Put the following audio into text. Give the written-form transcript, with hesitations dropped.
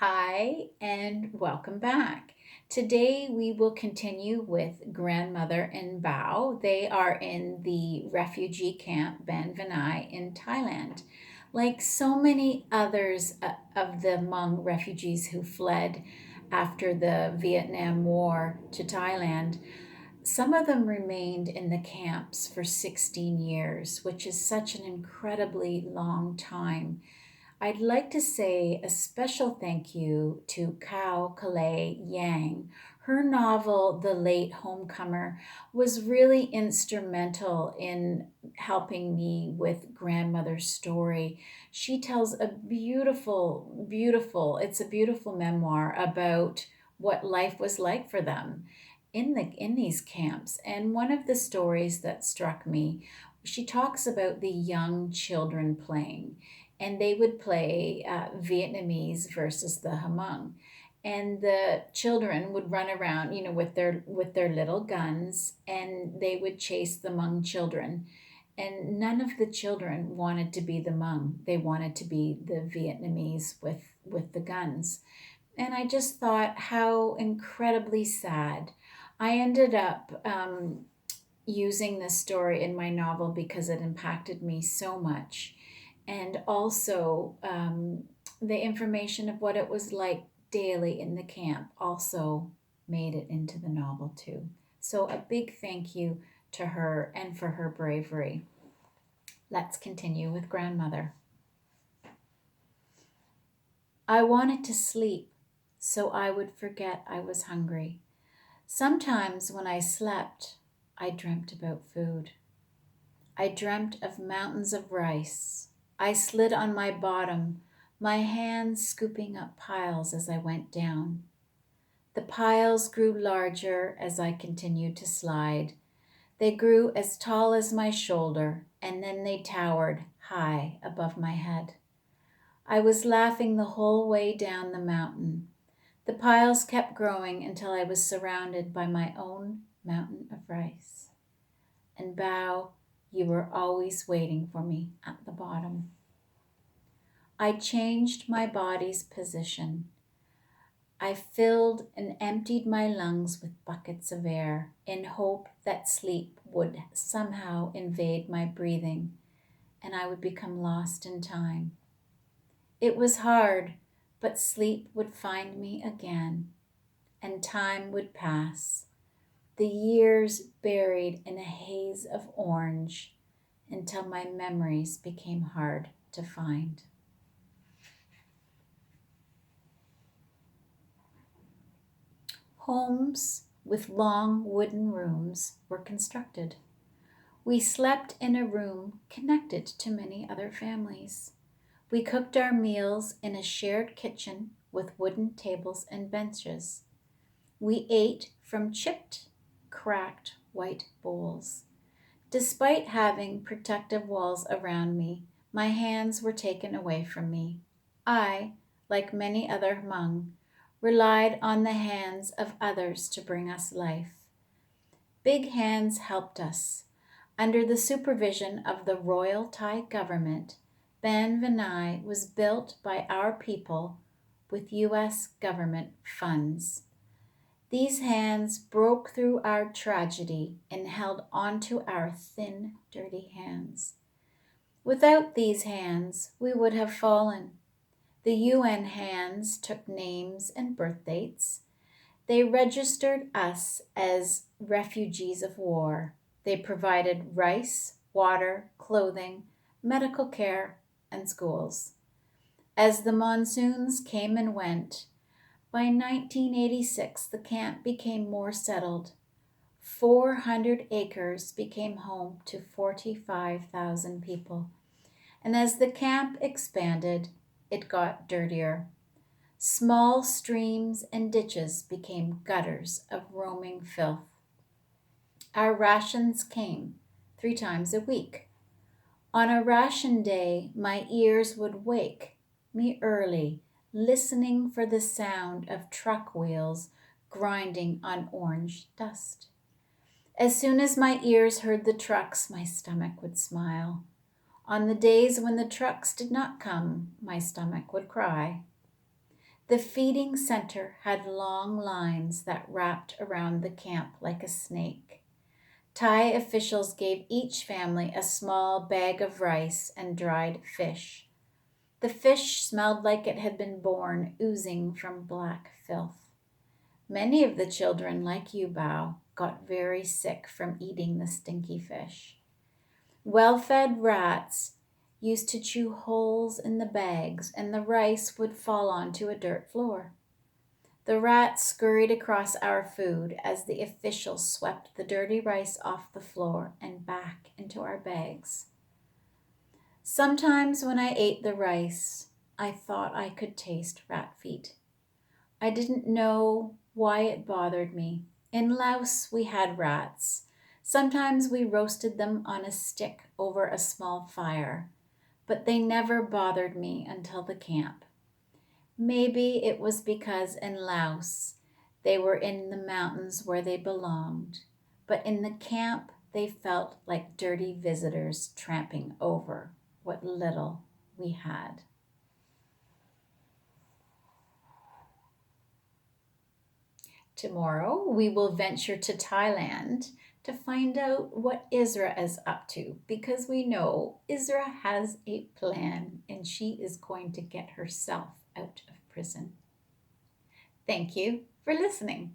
Hi, and welcome back. Today we will continue with grandmother and Bao. They are in the refugee camp Ban Vinai in Thailand. Like so many others of the Hmong refugees who fled after the Vietnam War to Thailand, some of them remained in the camps for 16 years, which is such an incredibly long time. I'd like to say a special thank you to Kao Kalei Yang. Her novel, The Late Homecomer, was really instrumental in helping me with grandmother's story. She tells a it's a beautiful memoir about what life was like for them in these camps. And one of the stories that struck me, she talks about the young children playing, and they would play Vietnamese versus the Hmong, and the children would run around, with their little guns, and they would chase the Hmong children. And none of the children wanted to be the Hmong; they wanted to be the Vietnamese with the guns. And I just thought how incredibly sad. I ended up using this story in my novel because it impacted me so much. And also, the information of what it was like daily in the camp also made it into the novel, too. So, a big thank you to her and for her bravery. Let's continue with grandmother. I wanted to sleep so I would forget I was hungry. Sometimes when I slept, I dreamt about food. I dreamt of mountains of rice. I slid on my bottom, my hands scooping up piles as I went down. The piles grew larger as I continued to slide. They grew as tall as my shoulder, and then they towered high above my head. I was laughing the whole way down the mountain. The piles kept growing until I was surrounded by my own mountain of rice. And Bao, you were always waiting for me at the bottom. I changed my body's position. I filled and emptied my lungs with buckets of air in hope that sleep would somehow invade my breathing and I would become lost in time. It was hard, but sleep would find me again and time would pass, the years buried in a haze of orange until my memories became hard to find. Homes with long wooden rooms were constructed. We slept in a room connected to many other families. We cooked our meals in a shared kitchen with wooden tables and benches. We ate from chipped, cracked white bowls. Despite having protective walls around me, my hands were taken away from me. I, like many other Hmong, relied on the hands of others to bring us life. Big Hands helped us. Under the supervision of the Royal Thai government, Ban Vinai was built by our people with U.S. government funds. These hands broke through our tragedy and held onto our thin, dirty hands. Without these hands, we would have fallen. The UN hands took names and birth dates. They registered us as refugees of war. They provided rice, water, clothing, medical care, and schools. As the monsoons came and went, by 1986 the camp became more settled. 400 acres became home to 45,000 people. And as the camp expanded, it got dirtier. Small streams and ditches became gutters of roaming filth. Our rations came 3 times a week. On a ration day, my ears would wake me early, listening for the sound of truck wheels grinding on orange dust. As soon as my ears heard the trucks, my stomach would smile. On the days when the trucks did not come, my stomach would cry. The feeding center had long lines that wrapped around the camp like a snake. Thai officials gave each family a small bag of rice and dried fish. The fish smelled like it had been born, oozing from black filth. Many of the children, like you, Bao, got very sick from eating the stinky fish. Well-fed rats used to chew holes in the bags, and the rice would fall onto a dirt floor. The rats scurried across our food as the officials swept the dirty rice off the floor and back into our bags. Sometimes when I ate the rice, I thought I could taste rat feet. I didn't know why it bothered me. In Laos, we had rats. Sometimes we roasted them on a stick over a small fire, but they never bothered me until the camp. Maybe it was because in Laos they were in the mountains where they belonged, but in the camp they felt like dirty visitors tramping over what little we had. Tomorrow we will venture to Thailand to find out what Isra is up to, because we know Isra has a plan and she is going to get herself out of prison. Thank you for listening.